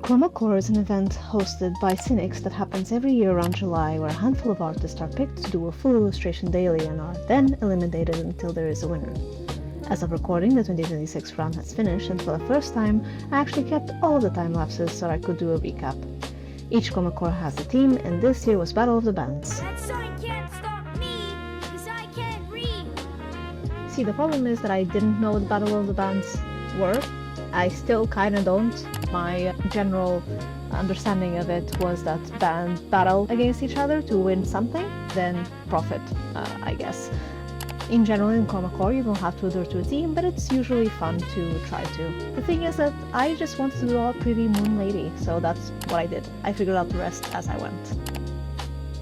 ChromaCorps is an event hosted by Sinix that happens every year around July, where a handful of artists are picked to do a full illustration daily and are then eliminated until there is a winner. As of recording, the 2026 round has finished, and for the first time, I actually kept all of the time lapses so I could do a recap. Each ChromaCorps has a theme, and this year was Battle of the Bands. That sign can't stop me, 'cause I can't read. See, the problem is that I didn't know what the Battle of the Bands were. I still kinda don't. My general understanding of it was that bands battle against each other to win something, then profit, I guess. In general, in ChromaCorps, you don't have to adhere to a team, but it's usually fun to try to. The thing is that I just wanted to draw a pretty moon lady, so that's what I did. I figured out the rest as I went.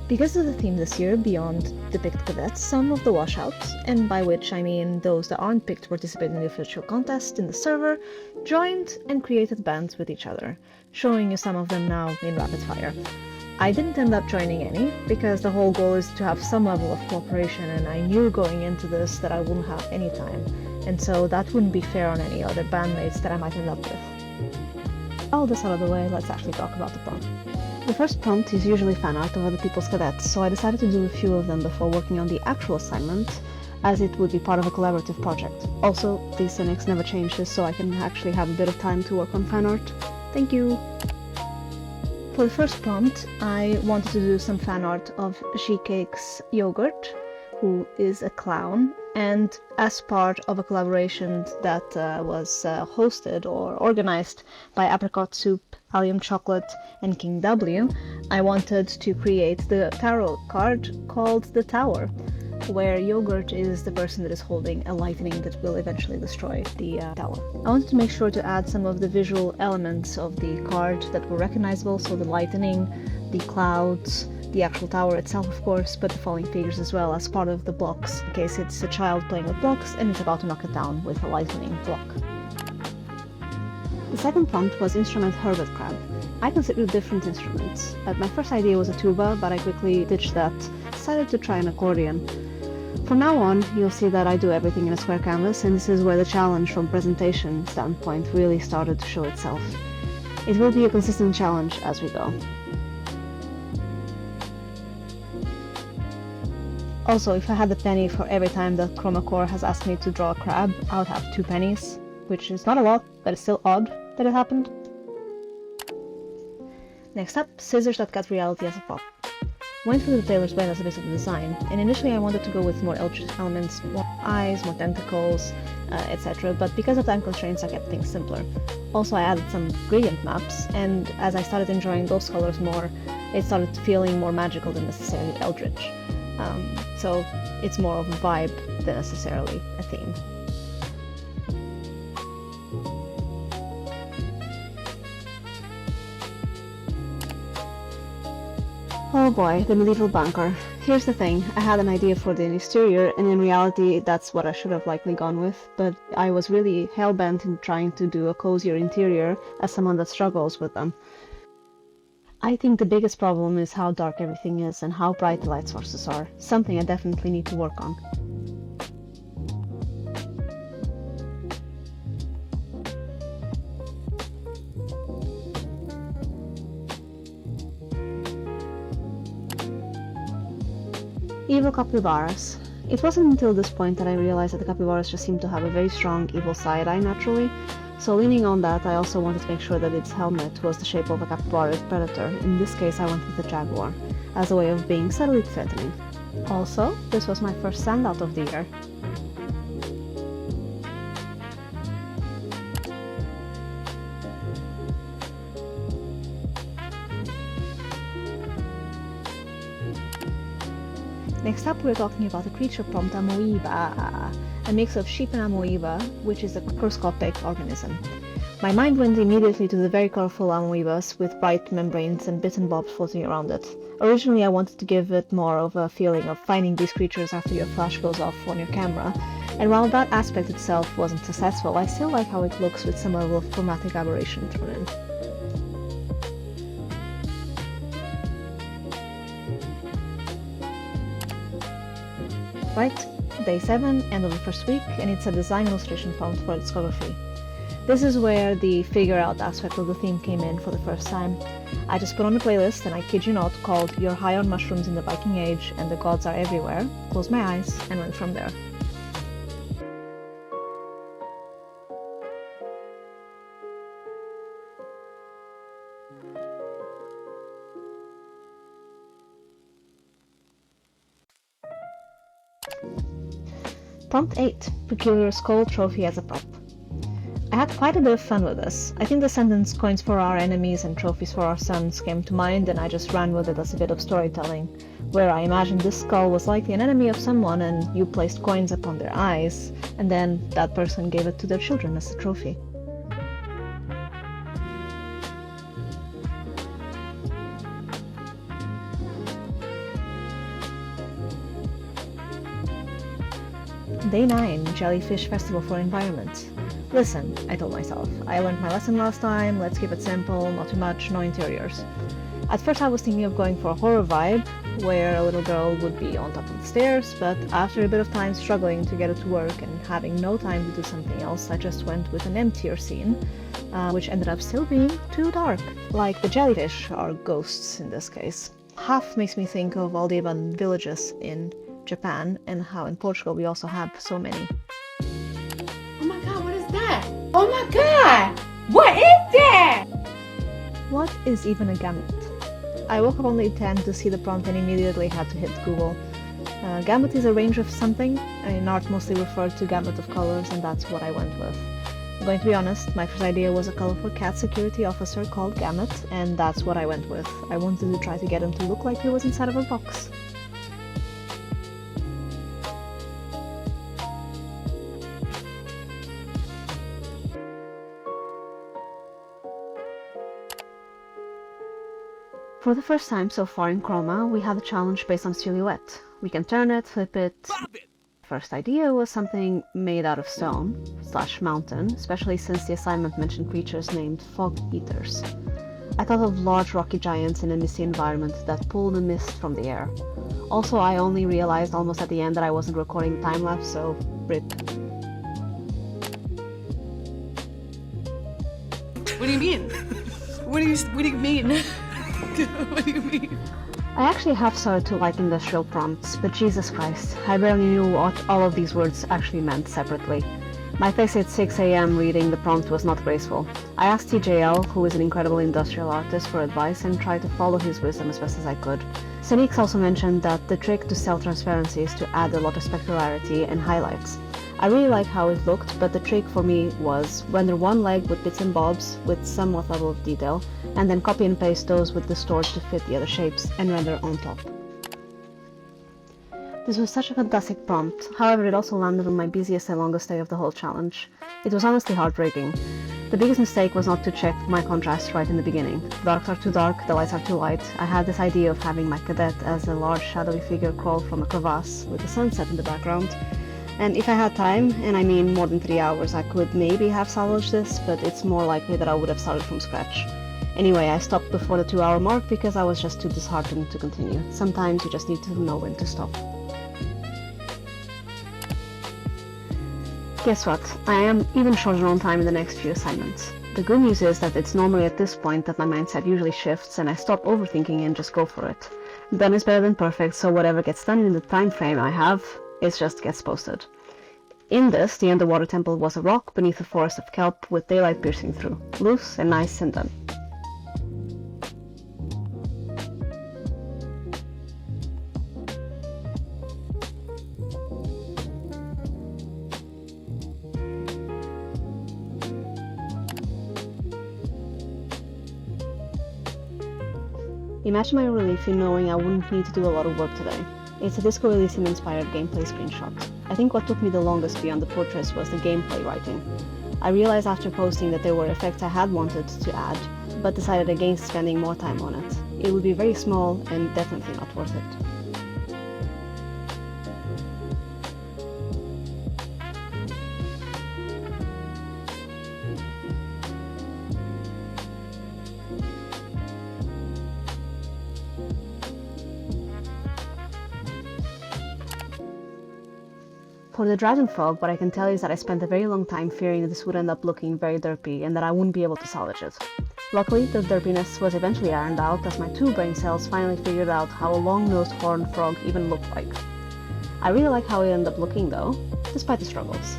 Because of the theme this year, beyond the picked cadets, some of the washouts, and by which I mean those that aren't picked to participate in the official contest in the server, joined and created bands with each other, showing you some of them now in rapid fire. I didn't end up joining any, because the whole goal is to have some level of cooperation, and I knew going into this that I wouldn't have any time, and so that wouldn't be fair on any other bandmates that I might end up with. All this out of the way, let's actually talk about the prompt. The first prompt is usually fan art of other people's cadets, so I decided to do a few of them before working on the actual assignment, as it would be part of a collaborative project. Also, the Sinix never changes, so I can actually have a bit of time to work on fan art. Thank you! For the first prompt, I wanted to do some fan art of She-Cake's Yogurt, who is a clown, and as part of a collaboration that was hosted or organized by Apricot Soup, Allium Chocolate, and King W, I wanted to create the tarot card called the Tower, where Yogurt is the person that is holding a lightning that will eventually destroy the tower. I wanted to make sure to add some of the visual elements of the card that were recognizable, so the lightning, the clouds, the actual tower itself of course, but the falling figures as well as part of the blocks, in case it's a child playing with blocks and it's about to knock it down with a lightning block. The second prompt was Instrument Hermit Crab. I considered different instruments. My first idea was a tuba, but I quickly ditched that, decided to try an accordion. From now on, you'll see that I do everything in a square canvas, and this is where the challenge from presentation standpoint really started to show itself. It will be a consistent challenge as we go. Also, if I had a penny for every time that ChromaCorps has asked me to draw a crab, I would have 2 pennies, which is not a lot, but it's still odd that it happened. Next up, scissors that cut reality as a pop. Went through the tailor's blend as a bit of the design, and initially I wanted to go with more eldritch elements, more eyes, more tentacles, etc., but because of time constraints I kept things simpler. Also I added some gradient maps, and as I started enjoying those colors more, it started feeling more magical than necessarily eldritch. So it's more of a vibe than necessarily a theme. Oh boy, the medieval bunker. Here's the thing, I had an idea for the exterior, and in reality that's what I should have likely gone with, but I was really hell-bent in trying to do a cozier interior as someone that struggles with them. I think the biggest problem is how dark everything is and how bright the light sources are, something I definitely need to work on. Evil capybaras. It wasn't until this point that I realized that the capybaras just seemed to have a very strong evil side eye naturally, so leaning on that I also wanted to make sure that its helmet was the shape of a capybara's predator. In this case I went with the jaguar, as a way of being subtly threatening. Also, this was my first standout of the year. Next up we're talking about the creature prompt Amoeba, a mix of sheep and amoeba, which is a microscopic organism. My mind went immediately to the very colorful amoebas with bright membranes and bits and bobs floating around it. Originally I wanted to give it more of a feeling of finding these creatures after your flash goes off on your camera, and while that aspect itself wasn't successful, I still like how it looks with some level of chromatic aberration thrown in. Right, day 7, end of the first week, and it's a design illustration prompt for discography. This is where the figure out aspect of the theme came in for the first time. I just put on a playlist, and I kid you not, called You're High on Mushrooms in the Viking Age and the Gods Are Everywhere, closed my eyes, and went from there. Prompt 8. Peculiar Skull Trophy as a prop. I had quite a bit of fun with this. I think the sentence "coins for our enemies and trophies for our sons" came to mind, and I just ran with it as a bit of storytelling, where I imagined this skull was likely an enemy of someone and you placed coins upon their eyes, and then that person gave it to their children as a trophy. Day 9, Jellyfish Festival for Environment. Listen, I told myself, I learned my lesson last time, let's keep it simple, not too much, no interiors. At first I was thinking of going for a horror vibe, where a little girl would be on top of the stairs, but after a bit of time struggling to get it to work and having no time to do something else, I just went with an emptier scene, which ended up still being too dark. Like the jellyfish are ghosts in this case. Half makes me think of all the abandoned villages in Japan, and how in Portugal we also have so many. Oh my god, what is that? Oh my god! What is that? What is even a gamut? I woke up on day 10 to see the prompt and immediately had to hit Google. Gamut is a range of something. In art mostly referred to gamut of colors, and that's what I went with. I'm going to be honest, my first idea was a colorful cat security officer called Gamut, and that's what I went with. I wanted to try to get him to look like he was inside of a box. For the first time so far in Chroma, we have a challenge based on silhouette. We can turn it, flip it. First idea was something made out of stone / mountain, especially since the assignment mentioned creatures named fog eaters. I thought of large rocky giants in a misty environment that pull the mist from the air. Also, I only realized almost at the end that I wasn't recording time-lapse, so rip. What do you mean? What do you mean? What do you mean? I actually have started to like industrial prompts, but Jesus Christ, I barely knew what all of these words actually meant separately. My face at 6 AM reading the prompt was not graceful. I asked TJL, who is an incredible industrial artist, for advice and tried to follow his wisdom as best as I could. Sinix also mentioned that the trick to sell transparency is to add a lot of spectacularity and highlights. I really like how it looked, but the trick for me was render one leg with bits and bobs with somewhat level of detail, and then copy and paste those with distorts to fit the other shapes and render on top. This was such a fantastic prompt, however it also landed on my busiest and longest day of the whole challenge. It was honestly heartbreaking. The biggest mistake was not to check my contrast right in the beginning. The darks are too dark, the lights are too light. I had this idea of having my cadet as a large shadowy figure crawl from a crevasse with the sunset in the background. And if I had time, and I mean more than 3 hours, I could maybe have salvaged this, but it's more likely that I would have started from scratch. Anyway, I stopped before the 2-hour mark because I was just too disheartened to continue. Sometimes you just need to know when to stop. Guess what? I am even shorter on time in the next few assignments. The good news is that it's normally at this point that my mindset usually shifts and I stop overthinking and just go for it. Done is better than perfect, so whatever gets done in the time frame I have, it just gets posted. In this, the underwater temple was a rock beneath a forest of kelp with daylight piercing through. Loose and nice and done. Imagine my relief in knowing I wouldn't need to do a lot of work today. It's a Disco Elysium inspired gameplay screenshot. I think what took me the longest beyond the portraits was the gameplay writing. I realized after posting that there were effects I had wanted to add, but decided against spending more time on it. It would be very small and definitely not worth it. For the dragon frog, what I can tell is that I spent a very long time fearing that this would end up looking very derpy and that I wouldn't be able to salvage it. Luckily, the derpiness was eventually ironed out as my 2 brain cells finally figured out how a long-nosed horned frog even looked like. I really like how it ended up looking though, despite the struggles.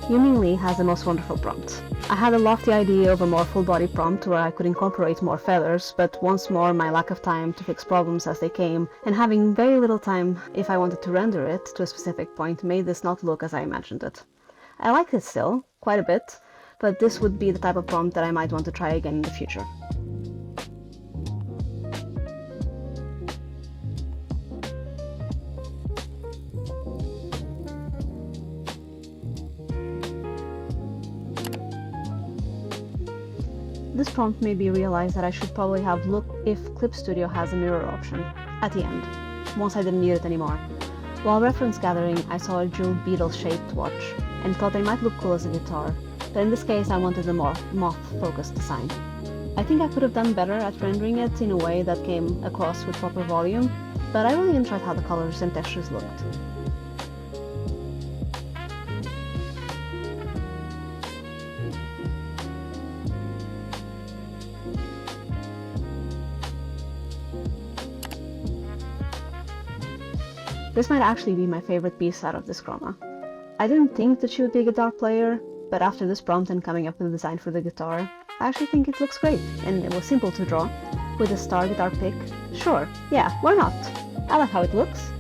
Yuming Lee has the most wonderful prompt. I had a lofty idea of a more full-body prompt where I could incorporate more feathers, but once more my lack of time to fix problems as they came, and having very little time if I wanted to render it to a specific point made this not look as I imagined it. I liked it still, quite a bit, but this would be the type of prompt that I might want to try again in the future. This prompt made me realize that I should probably have looked if Clip Studio has a mirror option, at the end, once I didn't need it anymore. While reference gathering, I saw a jeweled beetle-shaped watch, and thought they might look cool as a guitar, but in this case I wanted a more moth-focused design. I think I could have done better at rendering it in a way that came across with proper volume, but I really enjoyed how the colors and textures looked. This might actually be my favorite piece out of this Chroma. I didn't think that she would be a guitar player, but after this prompt and coming up with a design for the guitar, I actually think it looks great, and it was simple to draw. With a star guitar pick, sure, yeah, why not? I like how it looks.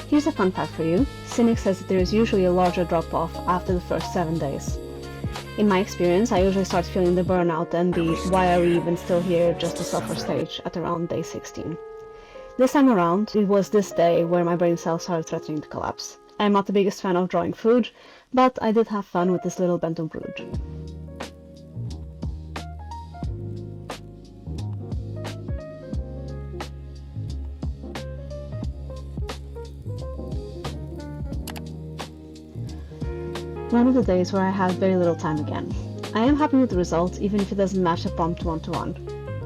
Here's a fun fact for you. Sinix says that there is usually a larger drop-off after the first 7 days. In my experience, I usually start feeling the burnout and the why are we even still here just to suffer stage at around day 16. This time around, it was this day where my brain cells started threatening to collapse. I'm not the biggest fan of drawing food, but I did have fun with this little bento brood. One of the days where I had very little time again. I am happy with the result, even if it doesn't match the prompt one-to-one.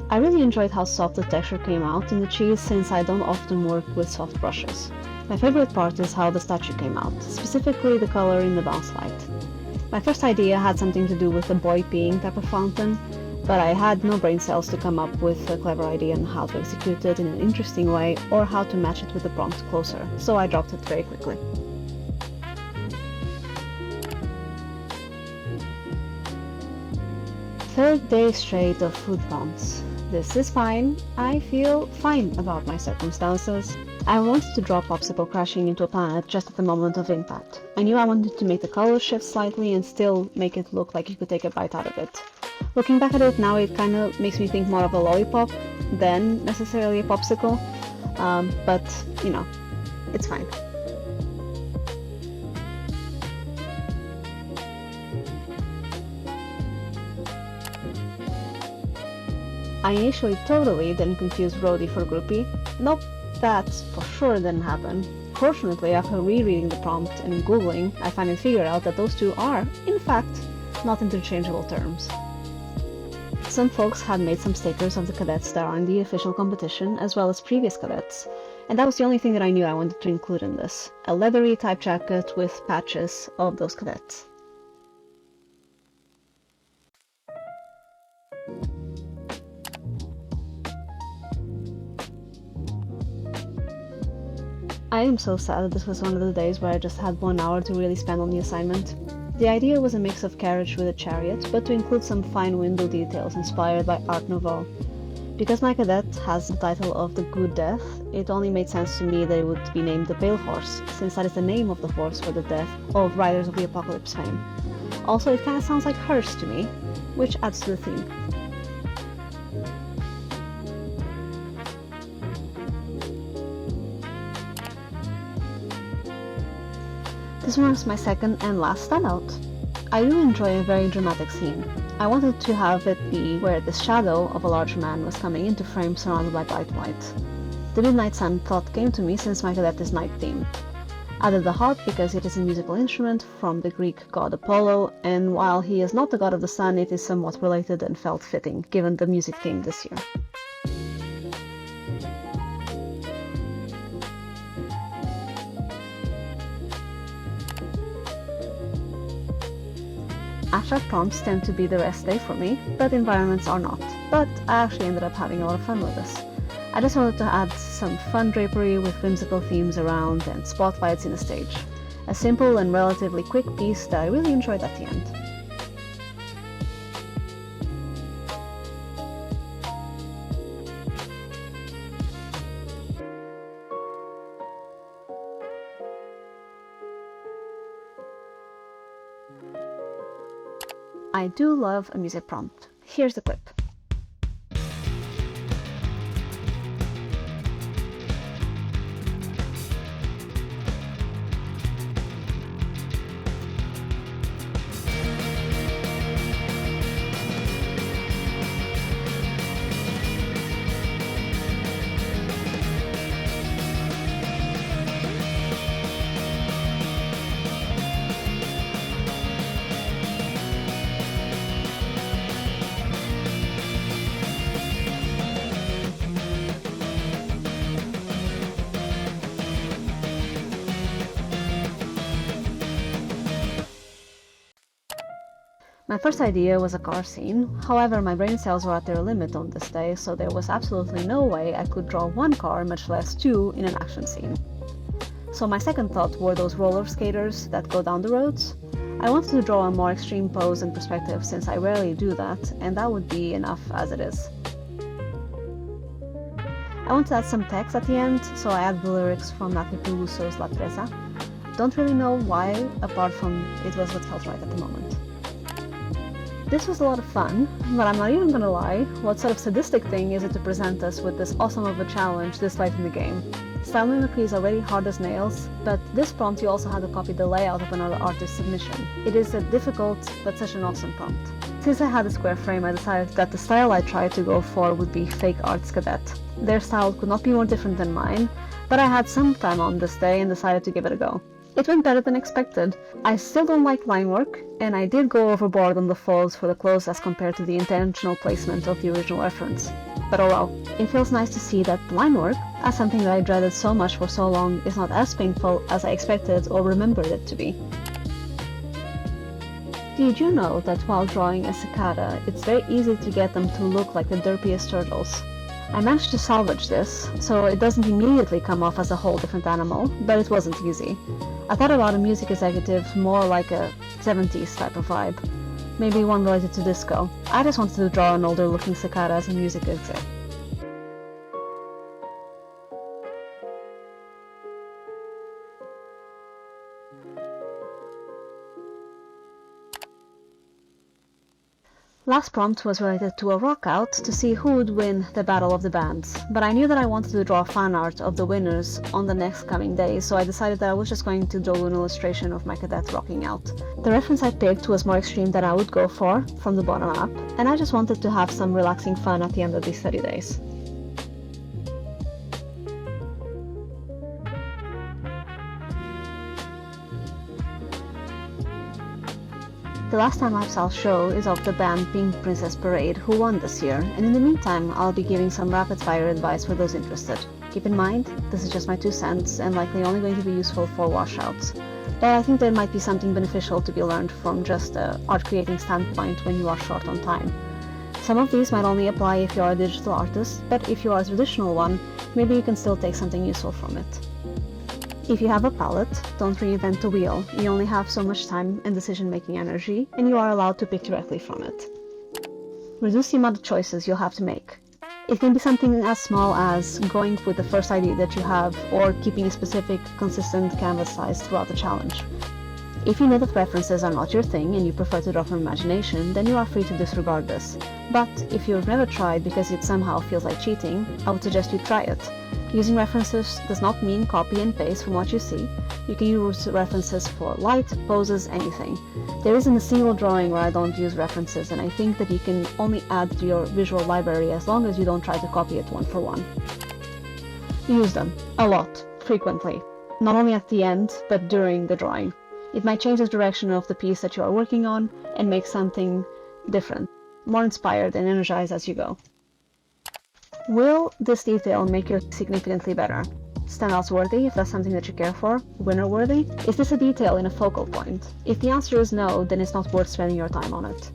I really enjoyed how soft the texture came out in the cheese since I don't often work with soft brushes. My favorite part is how the statue came out, specifically the color in the bounce light. My first idea had something to do with a boy peeing type of fountain, but I had no brain cells to come up with a clever idea on how to execute it in an interesting way or how to match it with the prompt closer, so I dropped it very quickly. Third day straight of food prompts. This is fine. I feel fine about my circumstances. I wanted to draw Popsicle crashing into a planet just at the moment of impact. I knew I wanted to make the colors shift slightly and still make it look like you could take a bite out of it. Looking back at it now, it kind of makes me think more of a lollipop than necessarily a popsicle, but you know, it's fine. I initially totally didn't confuse Rhodey for Groupie. Nope, that for sure didn't happen. Fortunately, after rereading the prompt and googling, I finally figured out that those two are, in fact, not interchangeable terms. Some folks had made some stickers of the cadets that are in the official competition, as well as previous cadets, and that was the only thing that I knew I wanted to include in this. A leathery type jacket with patches of those cadets. I am so sad that this was one of the days where I just had 1 hour to really spend on the assignment. The idea was a mix of carriage with a chariot, but to include some fine window details inspired by Art Nouveau. Because my cadet has the title of the Good Death, it only made sense to me that it would be named the Pale Horse, since that is the name of the horse for the death of Riders of the Apocalypse fame. Also, it kinda sounds like hearse to me, which adds to the theme. This marks my second and last standout. I do enjoy a very dramatic scene. I wanted to have it be where this shadow of a large man was coming into frame surrounded by bright light. The Midnight Sun thought came to me since my Cadet is night themed. Added the harp because it is a musical instrument from the Greek god Apollo, and while he is not the god of the sun, it is somewhat related and felt fitting given the music theme this year. Abstract prompts tend to be the rest day for me, but environments are not. But I actually ended up having a lot of fun with this. I just wanted to add some fun drapery with whimsical themes around and spotlights in the stage. A simple and relatively quick piece that I really enjoyed at the end. I do love a music prompt. Here's the clip. My first idea was a car scene, however my brain cells were at their limit on this day, so there was absolutely no way I could draw one car, much less two, in an action scene. So my second thought were those roller skaters that go down the roads. I wanted to draw a more extreme pose and perspective since I rarely do that, and that would be enough as it is. I want to add some text at the end, so I add the lyrics from Natalie Peluso's La Presa. Don't really know why, apart from it was what felt right at the moment. This was a lot of fun, but I'm not even gonna lie, what sort of sadistic thing is it to present us with this awesome of a challenge this late in the game? Style mimicry is already hard as nails, but this prompt you also had to copy the layout of another artist's submission. It is a difficult, but such an awesome prompt. Since I had a square frame, I decided that the style I tried to go for would be Fake Arts Cadet. Their style could not be more different than mine, but I had some time on this day and decided to give it a go. It went better than expected. I still don't like line work, and I did go overboard on the folds for the clothes as compared to the intentional placement of the original reference. But oh well, it feels nice to see that line work, as something that I dreaded so much for so long, is not as painful as I expected or remembered it to be. Did you know that while drawing a cicada, it's very easy to get them to look like the derpiest turtles? I managed to salvage this, so it doesn't immediately come off as a whole different animal, but it wasn't easy. I thought about a music executive more like a 70s type of vibe, maybe one related to disco. I just wanted to draw an older looking cicada as a music exec. Last prompt was related to a rockout to see who would win the Battle of the Bands, but I knew that I wanted to draw fan art of the winners on the next coming day, so I decided that I was just going to draw an illustration of my cadet rocking out. The reference I picked was more extreme than I would go for, from the bottom up, and I just wanted to have some relaxing fun at the end of these 30 days. The last time-lapse I'll show is of the band Pink Princess Parade, who won this year, and in the meantime I'll be giving some rapid-fire advice for those interested. Keep in mind, this is just my 2 cents and likely only going to be useful for washouts, but I think there might be something beneficial to be learned from just a art-creating standpoint when you are short on time. Some of these might only apply if you are a digital artist, but if you are a traditional one, maybe you can still take something useful from it. If you have a palette, don't reinvent the wheel. You only have so much time and decision-making energy, and you are allowed to pick directly from it. Reduce the amount of choices you'll have to make. It can be something as small as going with the first idea that you have, or keeping a specific, consistent canvas size throughout the challenge. If you know that references are not your thing and you prefer to draw from imagination, then you are free to disregard this. But if you've never tried because it somehow feels like cheating, I would suggest you try it. Using references does not mean copy and paste from what you see. You can use references for light, poses, anything. There isn't a single drawing where I don't use references, and I think that you can only add to your visual library as long as you don't try to copy it one for one. Use them. A lot. Frequently. Not only at the end, but during the drawing. It might change the direction of the piece that you are working on and make something different, more inspired and energized as you go. Will this detail make you significantly better? Standouts worthy if that's something that you care for? Winner worthy? Is this a detail in a focal point? If the answer is no, then it's not worth spending your time on it.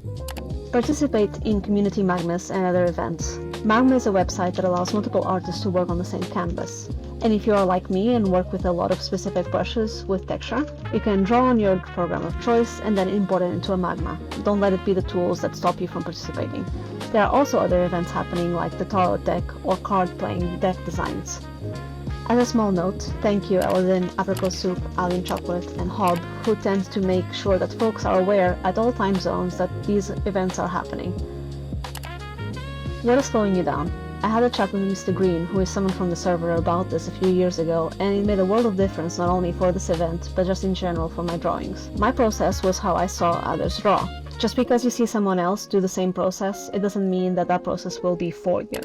Participate in community magmas and other events. Magma is a website that allows multiple artists to work on the same canvas. And if you are like me and work with a lot of specific brushes with texture, you can draw on your program of choice and then import it into a magma. Don't let it be the tools that stop you from participating. There are also other events happening like the tarot deck or card-playing deck designs. As a small note, thank you Aladdin, Apricot Soup, Alien Chocolate, and Hob, who tend to make sure that folks are aware at all time zones that these events are happening. What is slowing you down? I had a chat with Mr. Green, who is someone from the server, about this a few years ago, and it made a world of difference not only for this event, but just in general for my drawings. My process was how I saw others draw. Just because you see someone else do the same process, it doesn't mean that that process will be for you.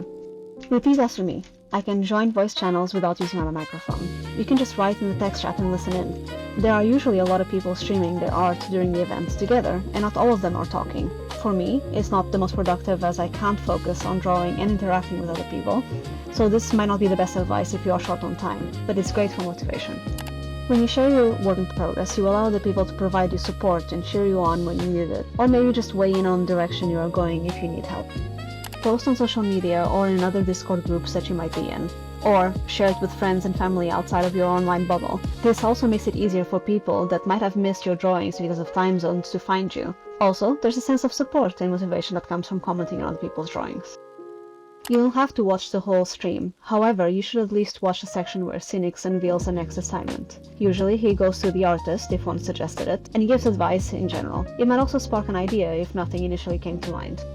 Repeat after me. I can join voice channels without using my microphone. You can just write in the text chat and listen in. There are usually a lot of people streaming their art during the events together, and not all of them are talking. For me, it's not the most productive as I can't focus on drawing and interacting with other people, so this might not be the best advice if you are short on time, but it's great for motivation. When you share your work in progress, you allow other people to provide you support and cheer you on when you need it, or maybe just weigh in on the direction you are going if you need help. Post on social media or in other Discord groups that you might be in, or share it with friends and family outside of your online bubble. This also makes it easier for people that might have missed your drawings because of time zones to find you. Also, there's a sense of support and motivation that comes from commenting on other people's drawings. You don't have to watch the whole stream, however, you should at least watch the section where Sinix unveils the next assignment. Usually he goes to the artist if one suggested it, and he gives advice in general. It might also spark an idea if nothing initially came to mind.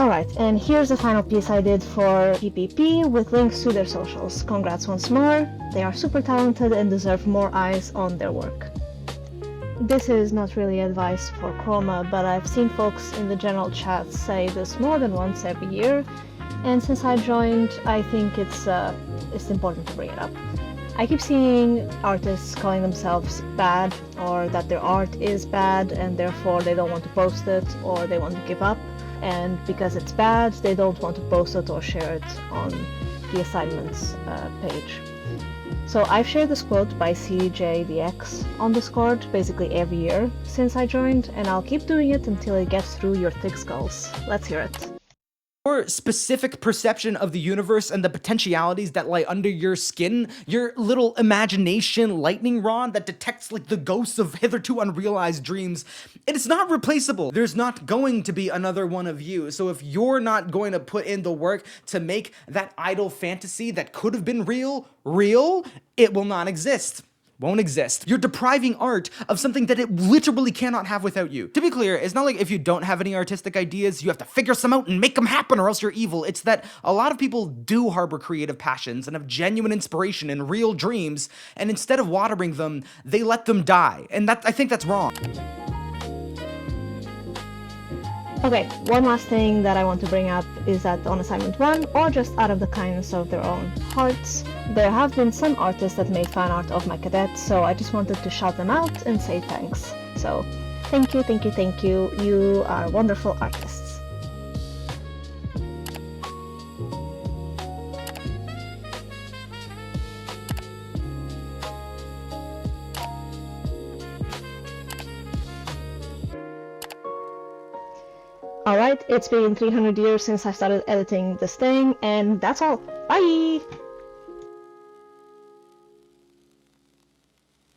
Alright, and here's the final piece I did for PPP with links to their socials. Congrats once more, they are super talented and deserve more eyes on their work. This is not really advice for Chroma, but I've seen folks in the general chat say this more than once every year, and since I joined, I think it's important to bring it up. I keep seeing artists calling themselves bad, or that their art is bad and therefore they don't want to post it, or they want to give up. And because it's bad, they don't want to post it or share it on the assignments page. So I've shared this quote by CJDX on Discord basically every year since I joined, and I'll keep doing it until it gets through your thick skulls. Let's hear it. Your specific perception of the universe and the potentialities that lie under your skin, your little imagination lightning rod that detects like the ghosts of hitherto unrealized dreams, it is not replaceable. There's not going to be another one of you. So if you're not going to put in the work to make that idle fantasy that could have been real, it will not exist. Won't exist. You're depriving art of something that it literally cannot have without you. To be clear, it's not like if you don't have any artistic ideas, you have to figure some out and make them happen or else you're evil. It's that a lot of people do harbor creative passions and have genuine inspiration and real dreams, and instead of watering them, they let them die. And I think that's wrong. Okay, one last thing that I want to bring up is that on assignment 1, or just out of the kindness of their own hearts, there have been some artists that made fan art of my cadet, so I just wanted to shout them out and say thanks. So, thank you, you are wonderful artists. Alright, it's been 300 years since I started editing this thing, and that's all. Bye!